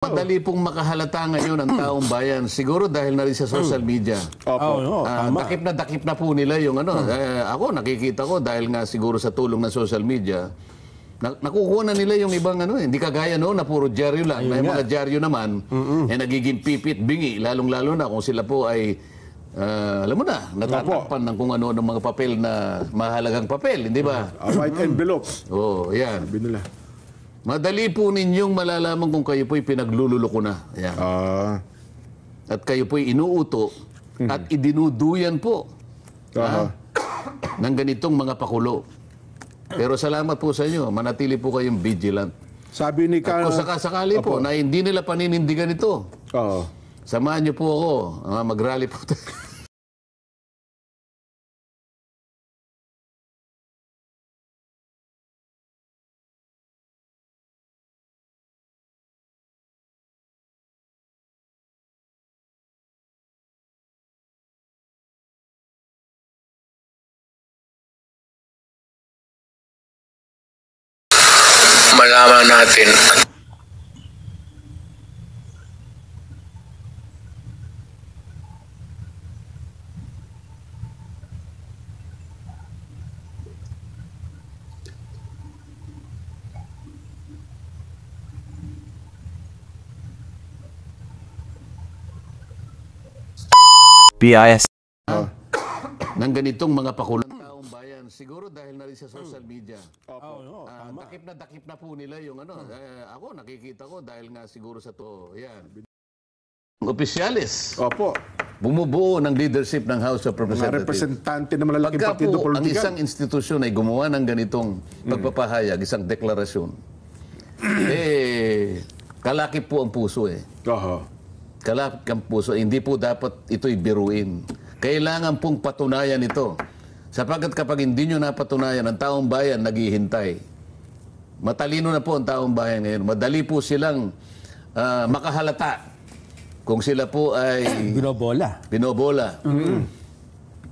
Madali pong makahalata ngayon ang taong bayan. Siguro dahil na rin sa social media. Opo. Dakip na po nila yung ano. Ako nakikita ko dahil nga siguro sa tulong ng social media, nakukuha na nila yung ibang ano. Hindi kagaya noon na puro dyaryo lang. May mga dyaryo naman, nagiging pipit, bingi. Lalong-lalo na kung sila po ay, alam mo na, natatakpan ng kung ano ng mga papel na mahalagang papel. Hindi ba? White envelope. Oo, yan. Sabi nila. Madali po ninyong malalaman kung kayo po'y pinaglululoko na. Ayan. At kayo po'y inuuto at idinuduyan po ng ganitong mga pakulo. Pero salamat po sa inyo, manatili po kayong vigilant. Sabi ni At kung sakasakali po na hindi nila paninindigan ito, samahan niyo po ako, mag-rally po tayo. Malaman natin. BIS ng ganitong mga pakulo ng taong bayan. Siguro dahil na rin sa social media. Dakip na po nila yung ano. Ako nakikita ko dahil nga siguro sa to. Yan. Opisyalis. Opo. Bumubuo ng leadership ng House of Mga Representatives. representante ng malalaking Pagka partido po ang politikal. isang institusyon ay gumawa ng ganitong pagpapahayag, isang deklarasyon, kalakip po ang puso eh. Kalakip ang puso. Hindi po dapat ito'y biruin. Kailangan pong patunayan ito. Sapagkat kapag hindi nyo napatunayan, ang taong bayan naghihintay. Matalino na po ang taong bayan ngayon. Madali po silang makahalata kung sila po ay binobola.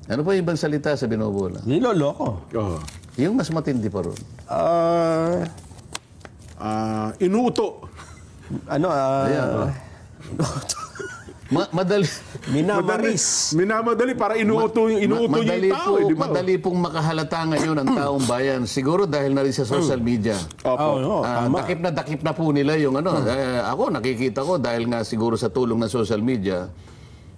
Ano pa yung ibang salita sa binobola? Niloloko. Yung mas matindi pa ron. Inuuto. Madali. Minamadali para inuuto niyo yung tao. Madali pong makahalata ngayon ang taong bayan. Siguro dahil na rin sa social media. Dakip na po nila yung ano. Ako nakikita ko dahil nga siguro sa tulong ng social media,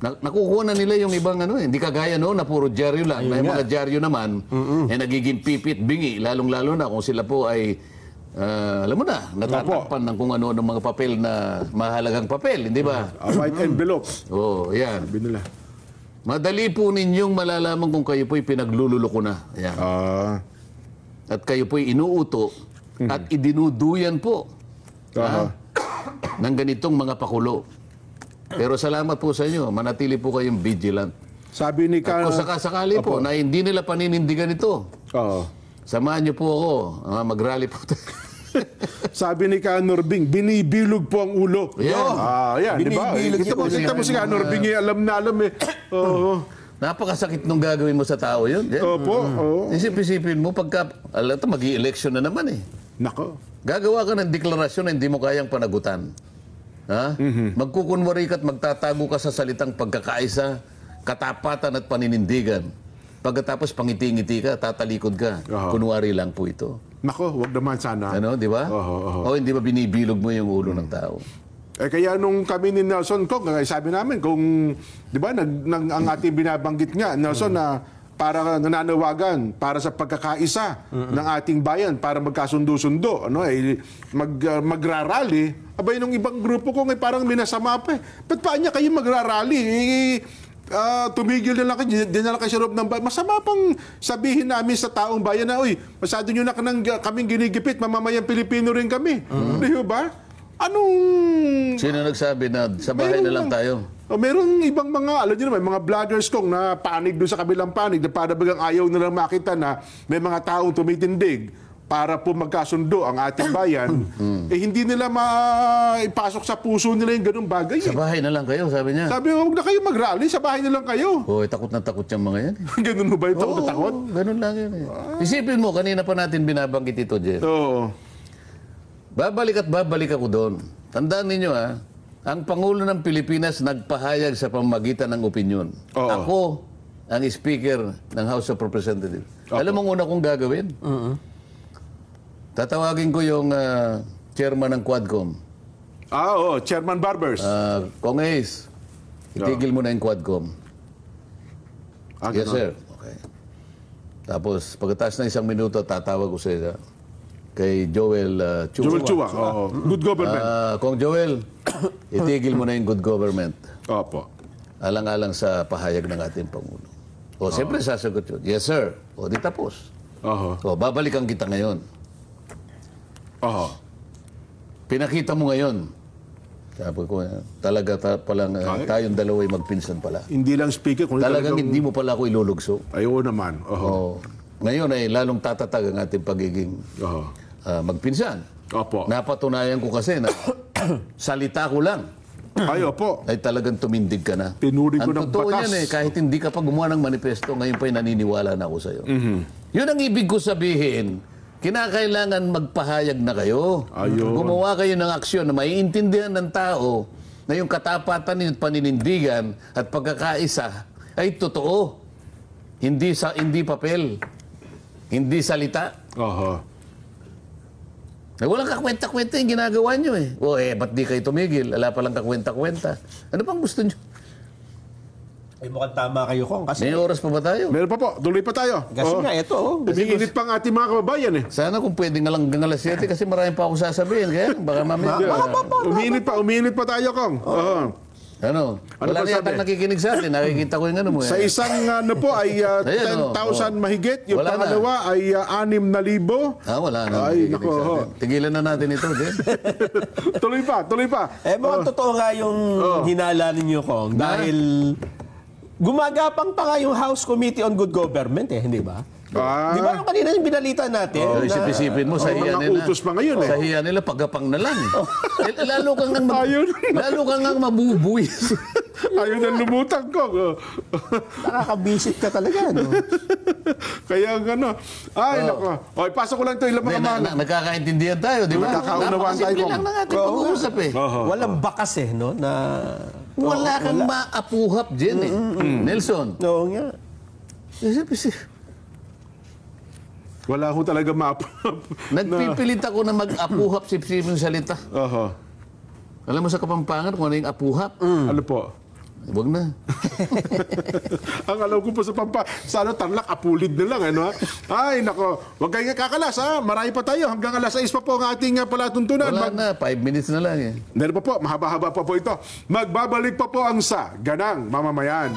nakukuha na nila yung ibang ano. Hindi kagaya noon na puro dyaryo lang. May mga dyaryo naman, nagiging pipit, bingi. Lalong-lalo na kung sila po ay alam mo na, natatakpan ng kung ano ng mga papel na mahalagang papel, hindi ba? White envelope. Oo, yan. Sabi nila. Madali po ninyong malalaman kung kayo po'y pinaglululoko na. Ayan. At kayo po'y inuuto at idinuduyan po ng ganitong mga pakulo. Pero salamat po sa inyo, manatili po kayong vigilant. Sabi ni At kung sakasakali po na hindi nila paninindigan ito, samahan niyo po ako, mag-rally po tayo. Sabi ni Norbing, binibilog po ang ulo. Yan, di ba? Kita mo si Norbing, alam na alam eh. Napakasakit nung gagawin mo sa tao yun. Opo. Isip-isipin mo, pagka, alam ito, mag-i-election na naman eh. Nako. Gagawa ka ng deklarasyon na hindi mo kayang panagutan. Magkukunwari ka at magtatago ka sa salitang pagkakaisa, katapatan at paninindigan. Pagkatapos pangiti-ngiti ka, tatalikod ka. Kunwari lang po ito. Nako, wag naman sana. Ano, di ba? O hindi ba binibilog mo yung ulo ng tao? Kaya nung kami ni Nelson Kong, sabi namin kung, di ba, ang ating binabanggit nga, Nelson, na para nananawagan para sa pagkakaisa ng ating bayan, para magkasundo-sundo, magrarally, abay nung ibang grupo ko, parang minasama pa eh. Ba't pa niya kayo magrarally? Tumigil na lang kayo, dinala kayo sa loob ng bayan. Masama pang sabihin namin sa taong bayan na, uy, masyado nyo na kaming ginigipit, mamamayang Pilipino rin kami. Di ba? Sino nagsabi na sa bahay na lang tayo? Meron ibang mga, alam nyo naman, mga vloggers kong na panig doon sa kabilang panig, na para bagang ayaw nilang makita na may mga taong tumitindig para po magkasundo ang ating bayan, hindi nila maipasok sa puso nila yung ganung bagay. Sa bahay na lang kayo, sabi niya. Sabi, huwag na kayo mag-rally, sa bahay na lang kayo. Takot na takot yung mga yan. Ganun ba yung takot na takot? Ganun lang yun eh. Isipin mo, kanina pa natin binabanggit ito, Jeff. Oo. Babalik ako doon. Tandaan ninyo ang Pangulo ng Pilipinas nagpahayag sa pamamagitan ng opinyon. Oo. Ako ang Speaker ng House of Representatives. Alam mo ang una kong gagawin? Tatawagin ko yung chairman ng Quadcom. Oo, Chairman Barbers. Kong Ace, itigil mo na yung Quadcom. Yes, ganun. sir. Okay. Tapos, pagkatapos ng 1 minuto, tatawag ko sa kay Joel Chua. Joel Chua. Oo. Good government. Kong Joel, itigil mo na yung good government. Opo. Alang-alang sa pahayag ng ating Pangulo. O, siyempre sasagot yun. Yes, sir. O, di tapos. Oo. O, babalikan kita ngayon. Oo. Pinakita mo ngayon. Sabi ko, palang tayong dalawa ay magpinsan pala. Hindi lang speaker, kundi Talagang hindi mo pala ako ilulugso. Ayaw naman. Oo. O, ngayon ay lalong tatatag ang ating pagiging Oo. magpinsan. Opo. Napatunayan ko kasi na salita ko lang Ay, opo. ay talagang tumindig ka na. Pinuri ko Ang ng totoo batas. yan kahit hindi ka pa gumawa ng manifesto, ngayon pa naniniwala na ako sa'yo. Yun ang ibig ko sabihin, kinakailangan magpahayag na kayo. Ayun. Gumawa kayo ng aksyon na maiintindihan ng tao na yung katapatan at paninindigan at pagkakaisa ay totoo. Hindi papel. Hindi salita. Oo. Walang kakwenta-kwenta yung ginagawa nyo ba't di kayo tumigil? Wala palang kakwenta-kwenta. Ano pang gusto nyo? Ay, mukhang tama kayo, Kong. Kasi, May oras pa ba tayo? Meron pa po. Tuloy pa tayo. kasi nga, ito. Umiinit pa ang ating mga kababayan eh. Sana kung pwede nga lang hanggang alas 7 kasi marami pa ako sasabihin. Kaya baka mamaya. Umiinit pa tayo, Kong. Oo. Ano? Wala pa na yata sabi? nakikinig sa atin. Nakikita ko yung ano mo. Sa isang po ay Ayan, 10,000 mahigit. Yung Wala na. pangalawa ay 6,000. Wala na. Ay, nakikinig nako, sa atin. ho. Tigilan na natin ito. Din. Tuloy pa. Mukhang totoo nga yung hinala ninyo, Kong. Dahil gumagapang pa nga yung House Committee on Good Government, hindi ba? Di ba yung kanina yung binalita natin? So, isip-isipin mo sa hiya mga nila. utos pa ngayon, Sa hiya nila, pagapang na lang. Lalo kang nang Ayun. lalo kang nang mabubuy. Ayun ang lumutang, Kong. Nakakabisit ka talaga, no? Kaya gano. Ay, nako. Oy, pasok ko lang ito ilang mga mga. Nagkakaintindihan tayo, di ba? Nagkakaunawaan tayo, Napakasimple Kong. lang ng ating pag-uusap Walang bakas no? Na... Wala kang maapuhap dyan Nelson. Oo nga. Wala ko talaga map. Nagpipilit ako na mag-apuhap sip-siping salita. Oho. Alam mo sa Kapampangan kung ano yung apuhap? Ano po? Huwag na. Ang alam ko po sa Tarlac, apulid na lang, ano ha? Ay, nako. Huwag kayong kakalas, ha? Marami pa tayo. Hanggang alas 6 pa po ang ating palatuntunan. Wala na, 5 minutes na lang Meron pa po, mahaba-haba pa po ito. Magbabalik pa po ang Sa Ganang Mamamayan.